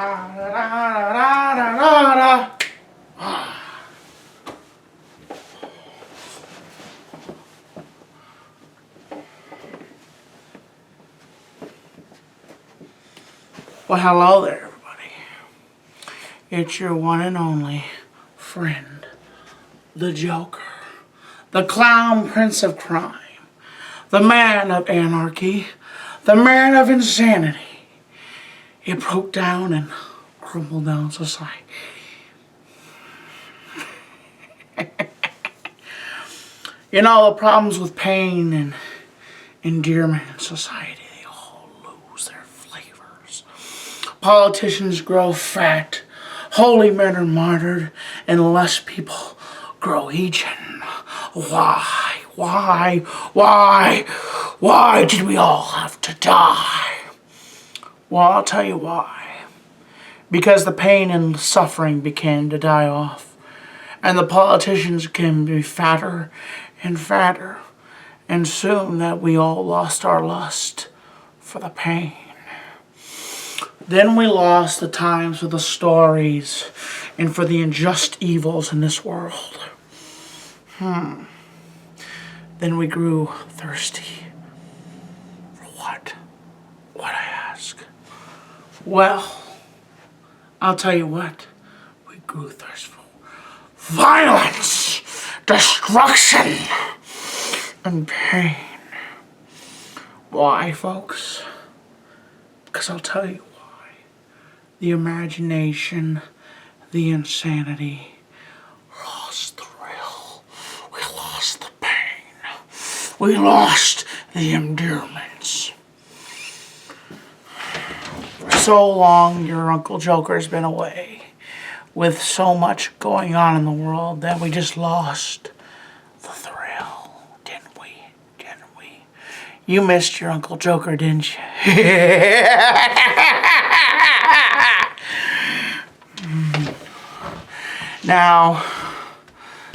Well, hello there, everybody. It's your one and only friend, the Joker, the clown prince of crime, the man of anarchy, the man of insanity. It broke down and crumbled down society. You know, the problems with pain and endearment in society, they all lose their flavors. Politicians grow fat, holy men are martyred, and less people grow eaten. Why did we all have to die? Well, I'll tell you why. Because the pain and suffering began to die off, and the politicians became to be fatter and fatter, and soon that we all lost our lust for the pain. Then we lost the times for the stories and for the unjust evils in this world. Then we grew thirsty. For what? What, I ask? Well, I'll tell you what. We grew thirstful. Violence, destruction, and pain. Why, folks? Because I'll tell you why. The imagination, the insanity, lost the thrill. We lost the pain. We lost the endearments. For so long, your Uncle Joker's been away with so much going on in the world that we just lost the thrill, didn't we? Didn't we? You missed your Uncle Joker, didn't you? Now,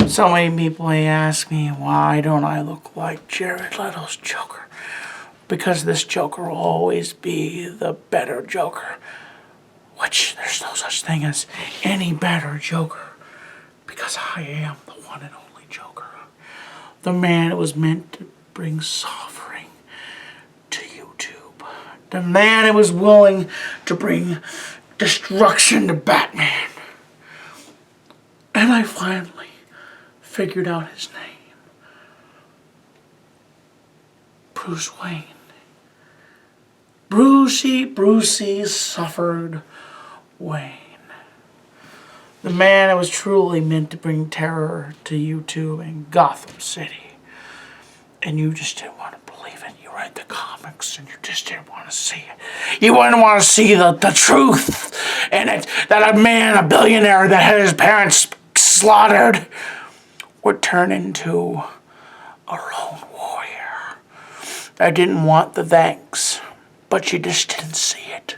so many people ask me, why don't I look like Jared Leto's Joker? Because this Joker will always be the better Joker. Which, there's no such thing as any better Joker. Because I am the one and only Joker. The man that was meant to bring suffering to YouTube. The man that was willing to bring destruction to Batman. And I finally figured out his name. Bruce Wayne. Brucey suffered Wayne. The man that was truly meant to bring terror to YouTube and Gotham City. And you just didn't want to believe it. You read the comics and you just didn't want to see it. You didn't want to see the truth in it. That a man, a billionaire that had his parents slaughtered, would turn into a lone warrior that didn't want the thanks, but you just didn't see it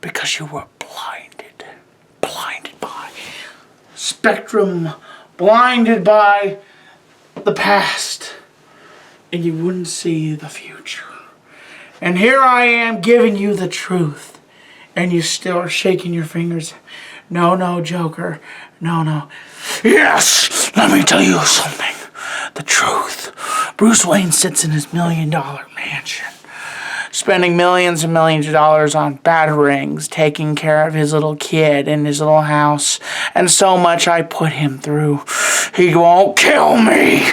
because you were blinded by spectrum, blinded by the past, and you wouldn't see the future. And here I am giving you the truth, and you still are shaking your fingers. No, Joker. No. Yes, let me tell you something. The truth. Bruce Wayne sits in his $1 million mansion, spending millions and millions of dollars on bat rings, taking care of his little kid in his little house, and so much I put him through. He won't kill me.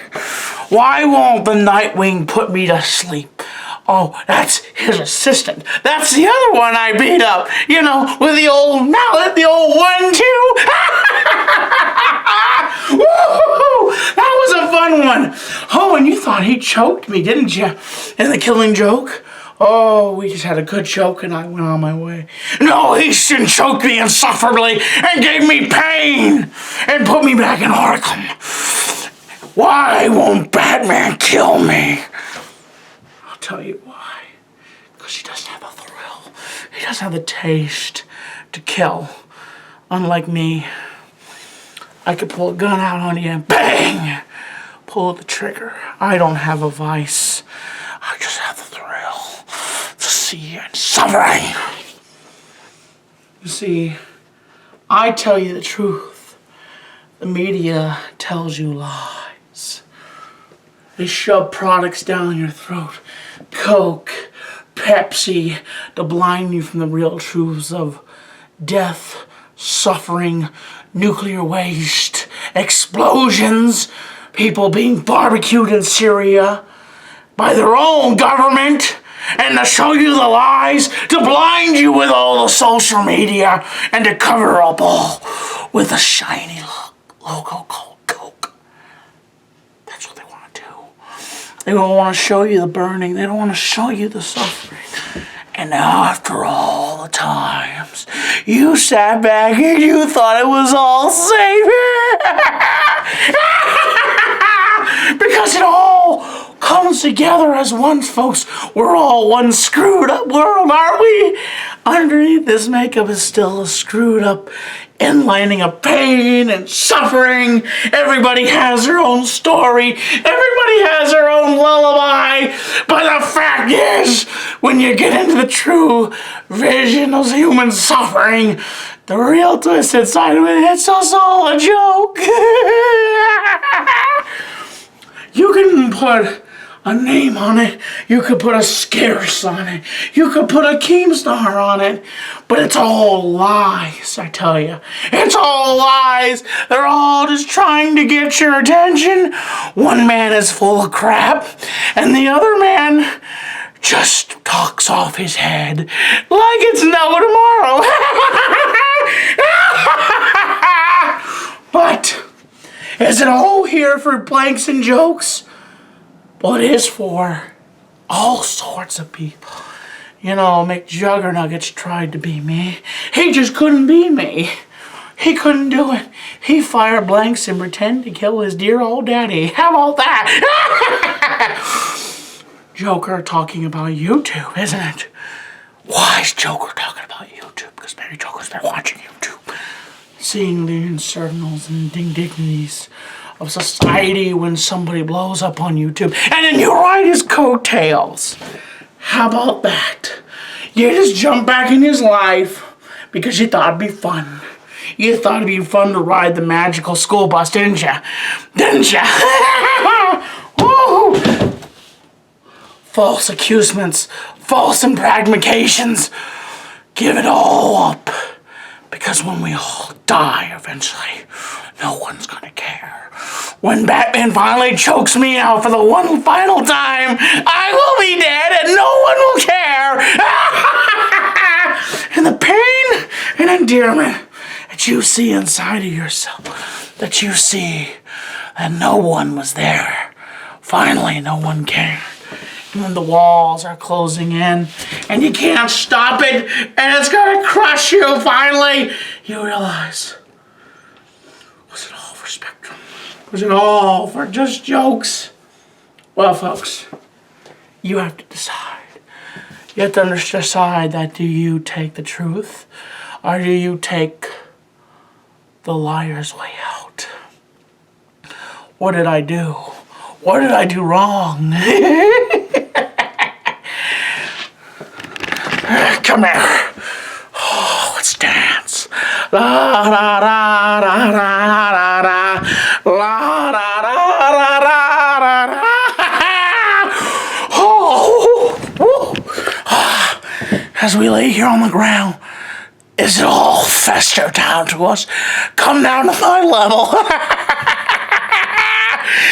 Why won't the Nightwing put me to sleep? Oh, that's his assistant. That's the other one I beat up. You know, with the old mallet, the old 1-2. Woo-hoo-hoo! That was a fun one. Oh, and you thought he choked me, didn't you? In the Killing Joke? Oh, we just had a good joke and I went on my way. No, he choked me insufferably and gave me pain and put me back in Arkham. Why won't Batman kill me? I'll tell you why. Because he doesn't have the thrill. He doesn't have the taste to kill. Unlike me, I could pull a gun out on you and bang! Pull the trigger. I don't have a vice. I just have the thrill to see you in suffering. You see, I tell you the truth. The media tells you lies. They shove products down your throat. Coke, Pepsi, to blind you from the real truths of death, suffering, nuclear waste, explosions, people being barbecued in Syria by their own government, and to show you the lies, to blind you with all the social media, and to cover up all with a shiny logo called Coke. That's what they want to do. They don't want to show you the burning. They don't want to show you the suffering. And after all the times you sat back and you thought it was all safe, because it all comes together as one, folks. We're all one screwed up world, aren't we? Underneath this makeup is still a screwed up inlining of pain and suffering. Everybody has their own story. Everybody has their own lullaby. But the fact is, when you get into the true vision of human suffering, the real twist inside of it, it's just all a joke. You can put a name on it. You could put a scarce on it. You could put a Keemstar on it. But it's all lies, I tell you. It's all lies. They're all just trying to get your attention. One man is full of crap, and the other man just talks off his head like it's no tomorrow. But is it all here for blanks and jokes? Well, it is for all sorts of people. You know, McJuggernuggets tried to be me. He just couldn't be me. He couldn't do it. He fired blanks and pretended to kill his dear old daddy. How about that? Joker talking about YouTube, isn't it? Why is Joker talking about YouTube? Because maybe Joker's been watching YouTube. Seeing the infernos and indignities of society when somebody blows up on YouTube, and then you ride his coattails. How about that? You just jump back in his life because you thought it'd be fun. You thought it'd be fun to ride the magical school bus, didn't ya? Didn't ya? Woo! False accusements, false imprecations. Give it all up. Because when we all die eventually, no one's gonna care. When Batman finally chokes me out for the one final time, I will be dead and no one will care. And the pain and endearment that you see inside of yourself, that you see that no one was there. Finally, no one cared. And when the walls are closing in and you can't stop it and it's gonna crush you, finally, you realize, was it all for Spectrum? Was it all for just jokes? Well, folks, you have to decide. You have to decide that, do you take the truth or do you take the liar's way out? What did I do? What did I do wrong? Come here. Oh, let's dance. La la la la la la la la la la la. Oh, as we lay here on the ground, is it all fester down to us? Come down to my level.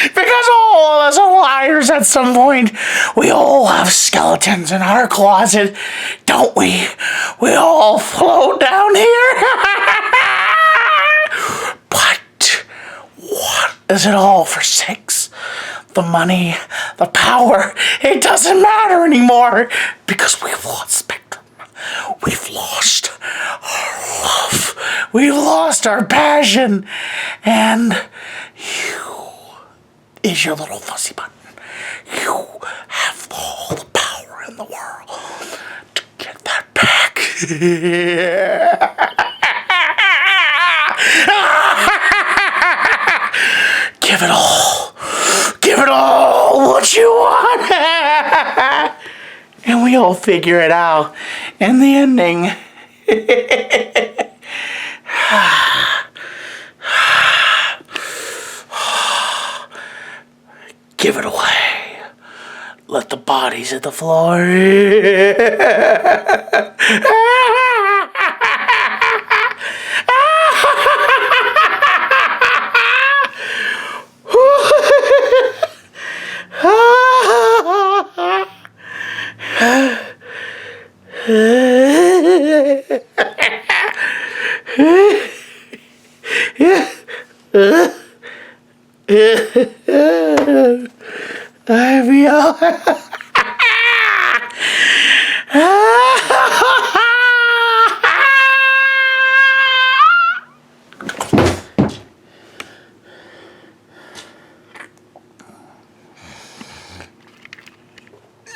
Because all of us are liars at some point. We all have skeletons in our closet, don't we? We all float down here. But what is it all for? Sex, the money, the power? It doesn't matter anymore because we've lost Spectrum. We've lost our love. We've lost our passion. And you is your little fuzzy button. You have all the power in the world to get that back. Give it all. Give it all what you want. And we all figure it out. And the ending Give it away. Let the bodies hit the floor.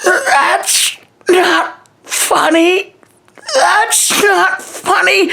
That's not funny. That's not funny.